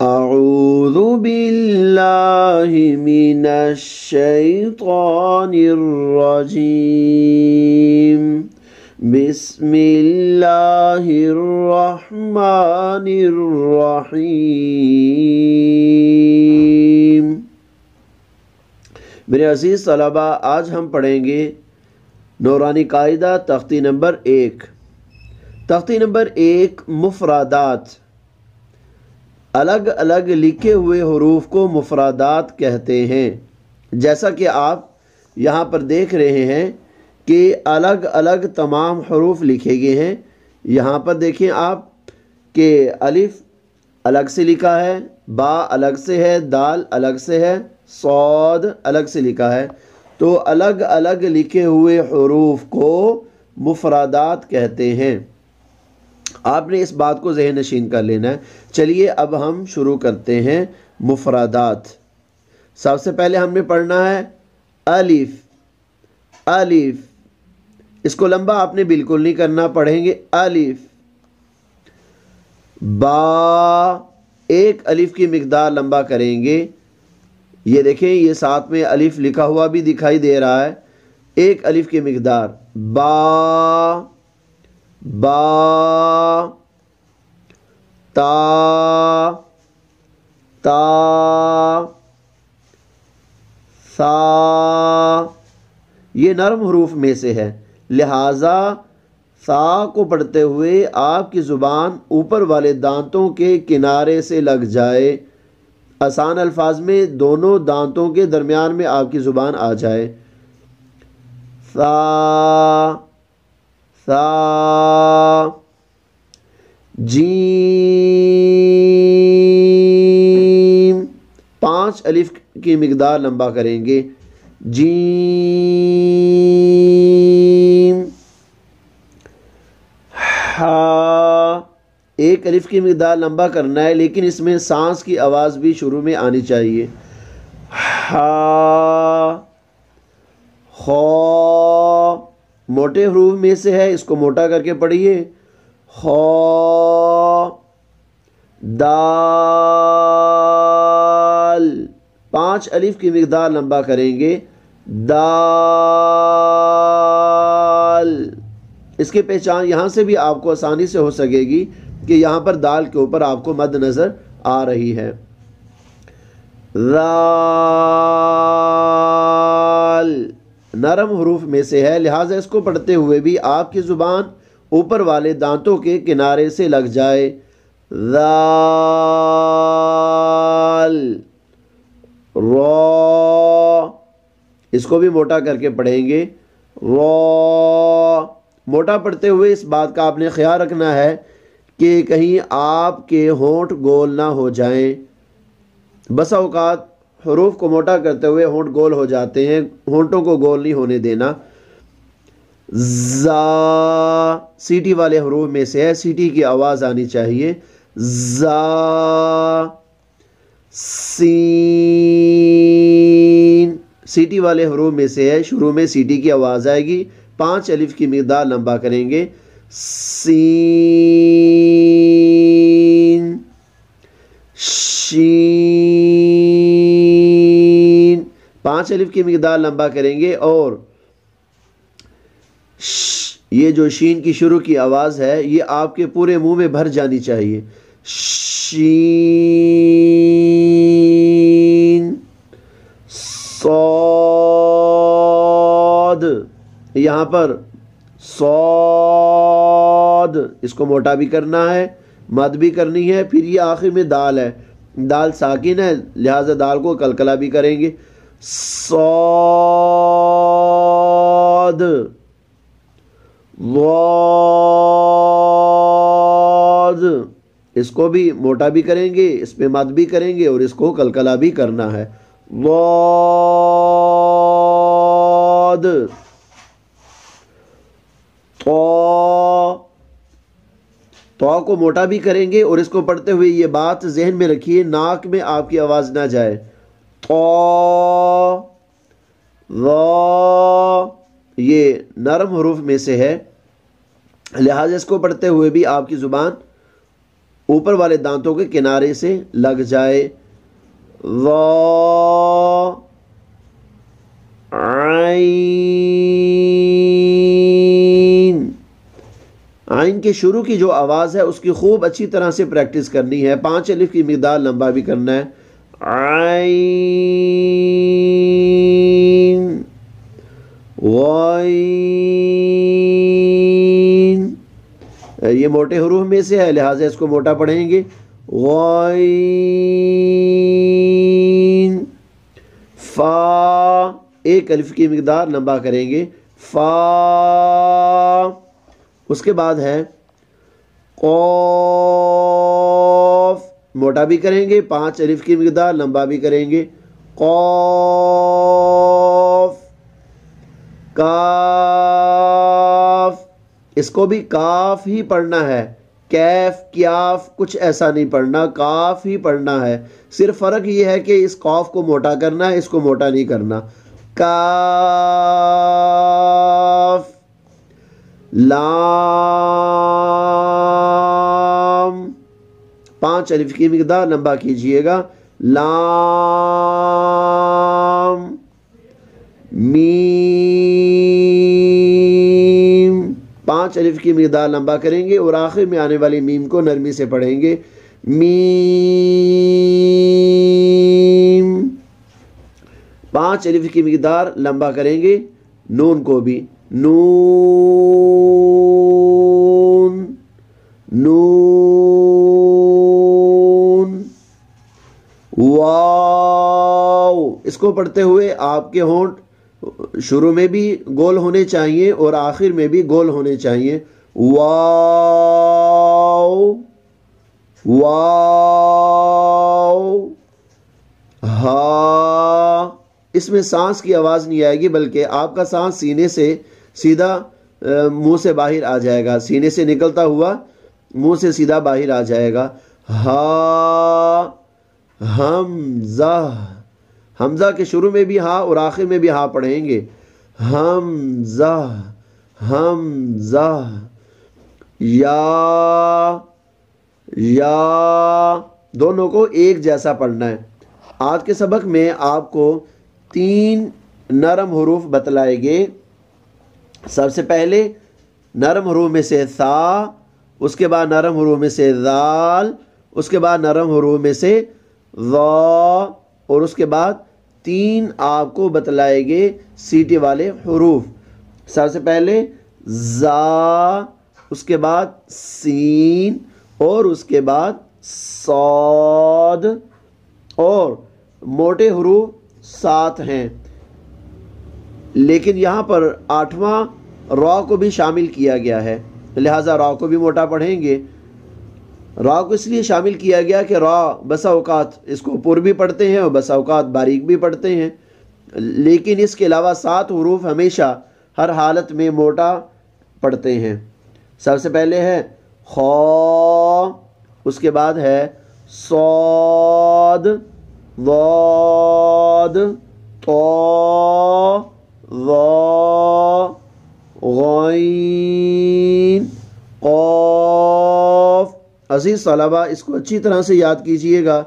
اعوذ باللہ من الشیطان الرجیم بسم اللہ الرحمن الرحیم۔ میرے عزیز طلباء، آج ہم پڑھیں گے نورانی قاعدہ تختی نمبر 1۔ تختی نمبر 1، مفردات۔ الگ الگ لکھے ہوئے حروف کو مفردات کہتے ہیں۔ جیسا کہ آپ یہاں پر دیکھ رہے ہیں کہ الگ الگ تمام حروف لکھے گئے ہیں۔ یہاں پر دیکھیں آپ کہ الف الگ سے لکھا ہے، با الگ سے ہے، دال الگ سے ہے، صاد الگ سے لکھا ہے۔ تو الگ الگ لکھے ہوئے حروف کو مفردات کہتے ہیں۔ آپ نے اس بات کو ذہن نشین کر لینا ہے۔ چلیے اب ہم شروع کرتے ہیں مفردات۔ سب سے پہلے ہم نے پڑھنا ہے الف۔ الف اس کو لمبا آپ نے بالکل نہیں کرنا، پڑھیں گے الف۔ با، ایک الف کی مقدار لمبا کریں گے۔ یہ دیکھیں، یہ ساتھ میں الف لکھا ہوا بھی دکھائی دے رہا ہے۔ ایک الف کی مقدار با، با، تا، تا، ثا۔ یہ نرم حروف میں سے ہے، لہٰذا ثا کو پڑھتے ہوئے آپ کی زبان اوپر والے دانتوں کے کنارے سے لگ جائے۔ آسان الفاظ میں دونوں دانتوں کے درمیان میں آپ کی زبان آ جائے۔ ثا، ثا۔ جیم، 5 الف کی مقدار لمبا کریں گے۔ جیم۔ ہا، ایک الف کی مقدار لمبا کرنا ہے، لیکن اس میں سانس کی آواز بھی شروع میں آنی چاہیے۔ ہا۔ خا، موٹے حروف میں سے ہے، اس کو موٹا کر کے پڑھیے۔ خا۔ دال، 5 الف کی مقدار لمبا کریں گے۔ دال، اس کی پہچان یہاں سے بھی آپ کو آسانی سے ہو سکے گی کہ یہاں پر دال کے اوپر آپ کو مد نظر آ رہی ہے۔ ذال، نرم حروف میں سے ہے، لہٰذا اس کو پڑھتے ہوئے بھی آپ کی زبان اوپر والے دانتوں کے کنارے سے لگ جائے۔ ذال۔ را، اس کو بھی موٹا کر کے پڑھیں گے۔ را، موٹا پڑھتے ہوئے اس بات کا آپ نے خیال رکھنا ہے کہ کہیں آپ کے ہونٹ گول نہ ہو جائیں۔ بسا اوقات حروف کو موٹا کرتے ہوئے ہونٹ گول ہو جاتے ہیں، ہونٹوں کو گول نہیں ہونے دینا۔ زا، سیٹی والے حروف میں سے ہے، سیٹی کی آواز آنی چاہیے۔ زا۔ سین، سیٹی والے حروف میں سے ہے، شروع میں سیٹی کی آواز آئے گی۔ 5 الف کی مقدار لمبا کریں گے۔ سین۔ شین، 5 الف کی مقدار لمبا کریں گے، اور یہ جو شین کی شروع کی آواز ہے یہ آپ کے پورے منہ میں بھر جانی چاہیے۔ شین۔ صاد، یہاں پر صاد، اس کو موٹا بھی کرنا ہے، مد بھی کرنی ہے۔ پھر یہ آخر میں دال ہے، دال ساکن ہے، لہٰذا دال کو کلکلا بھی کریں گے۔ صاد۔ ضاد، اس کو بھی موٹا بھی کریں گے، اس پہ مد بھی کریں گے، اور اس کو کلکلا بھی کرنا ہے۔ ضاد۔ طا کو موٹا بھی کریں گے، اور اس کو پڑھتے ہوئے یہ بات ذہن میں رکھیے، ناک میں آپ کی آواز نہ جائے۔ طا۔ ذا، یہ نرم حروف میں سے ہے، لہٰذا اس کو پڑھتے ہوئے بھی آپ کی زبان اوپر والے دانتوں کے کنارے سے لگ جائے. ضا عین. عین کے شروع کی جو آواز ہے اس کی خوب اچھی طرح سے پریکٹس کرنی ہے. 5 الف کی مقدار لمبا بھی کرنا ہے. عین غین. یہ موٹے حروف میں سے ہے لہٰذا اس کو موٹا پڑھیں گے. غین. فا 1 الف کی مقدار لمبا کریں گے. فا. اس کے بعد ہے قاف. موٹا بھی کریں گے. 5 الف کی مقدار لمبا بھی کریں گے. قاف. کاف. اس کو بھی کاف ہی پڑھنا ہے. کیف کیاف کچھ ایسا نہیں پڑھنا, کاف ہی پڑھنا ہے. صرف فرق یہ ہے کہ اس قاف کو موٹا کرنا ہے, اس کو موٹا نہیں کرنا. کاف. لام. 5 الف کی مقدار لمبا کیجئے گا. لام. میم. 5 الف کی مقدار لمبا کریں گے اور آخر میں آنے والی میم کو نرمی سے پڑھیں گے. میم. 5 الف کی مقدار لمبا کریں گے. نون کو بھی. نون. نون. واو. اس کو پڑھتے ہوئے آپ کے ہونٹ شروع میں بھی گول ہونے چاہیے اور آخر میں بھی گول ہونے چاہیے. واو. واو. ہا. اس میں سانس کی آواز نہیں آئے گی بلکہ آپ کا سانس سینے سے سیدھا منہ سے باہر آ جائے گا. سینے سے نکلتا ہوا منہ سے سیدھا باہر آ جائے گا. ہا. حمزہ. حمزہ کے شروع میں بھی ہا اور آخر میں بھی ہا پڑھیں گے. حمزہ. حمزہ. یا. یا. دونوں کو ایک جیسا پڑھنا ہے. آج کے سبق میں آپ کو 3 نرم حروف بتلائے گے. سب سے پہلے نرم حروف میں سے ثا, اس کے بعد نرم حروف میں سے ذال, اس کے بعد نرم حروف میں سے ظا, اور اس کے بعد 3 آپ کو بتلائے گے سیٹی والے حروف. سب سے پہلے زا, اس کے بعد سین, اور اس کے بعد صاد, اور موٹے حروف 7 ہیں لیکن یہاں پر 8واں را کو بھی شامل کیا گیا ہے لہٰذا را کو بھی موٹا پڑھیں گے. را کو اس لیے شامل کیا گیا کہ را بسا اوقات اس کو پر بھی پڑھتے ہیں اور بسا اوقات باریک بھی پڑھتے ہیں, لیکن اس کے علاوہ 7 حروف ہمیشہ ہر حالت میں موٹا پڑھتے ہیں. سب سے پہلے ہے خا, اس کے بعد ہے صاد, ضاد, طا, ظا, غین, قاف. عزیز طلبہ اس کو اچھی طرح سے یاد کیجئے گا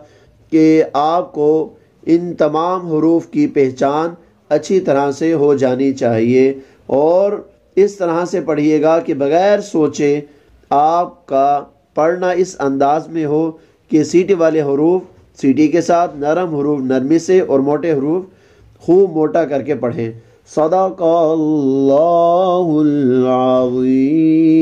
کہ آپ کو ان تمام حروف کی پہچان اچھی طرح سے ہو جانی چاہیے اور اس طرح سے پڑھیے گا کہ بغیر سوچے آپ کا پڑھنا اس انداز میں ہو کہ سیٹی والے حروف سیٹی کے ساتھ, نرم حروف نرمی سے اور موٹے حروف خوب موٹا کر کے پڑھیں. صدق اللہ العظیم.